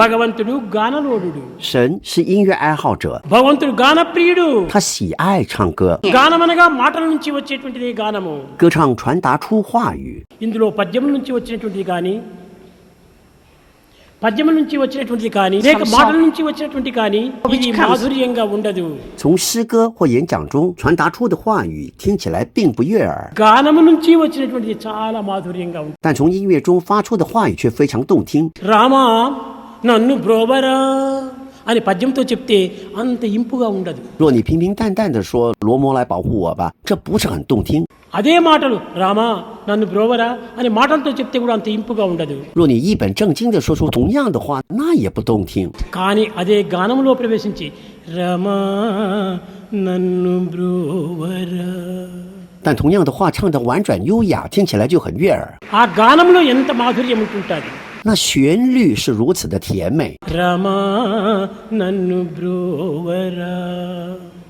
భగవంతుడు గానలోడు.神是音乐爱好者， భగవంతుడు గానప్రియుడు. 他喜爱唱歌， గానమనగా మాటల నుంచి వచ్చేటువంటిది గానము. 歌唱传达出话语。 ఇందులో పద్యముల నుంచి వచ్చినటువంటిది కానీ, పద్యముల నుంచి వచ్చినటువంటిది కానీ, లేక మాటల నుంచి వచ్చినటువంటి కానీ ఇది మాధుర్యంగా ఉండదు. 从诗歌或演讲中传达出的话语听起来并不悦耳， గానము నుంచి వచ్చినటువంటిది చాలా మాధుర్యంగా ఉంటుంది. 但从音乐中发出的话语却非常动听。 రామా నన్ను బ్రోవరా అని పద్యంతో చెప్తే అంత ఇంపుగా ఉండదు. 若你平平淡淡的说罗摩来保护我吧，这不是很动听。 అదే మాటలు రామా నన్ను బ్రోవరా అని మాటలతో చెప్తే కూడా అంత ఇంపుగా ఉండదు. 若你一本正经的说出同样的话，那也不动听。 కానీ అదే గానములో ప్రవేశించి రామా నన్ను బ్రోవరా, 但同样的话唱得婉转优雅，听起来就很悦耳。 ఆ గానంలో ఎంత మాధుర్యం ఉంటుంటుంది. 那旋律是如此的甜美。 రామా నన్ను బ్రోవరా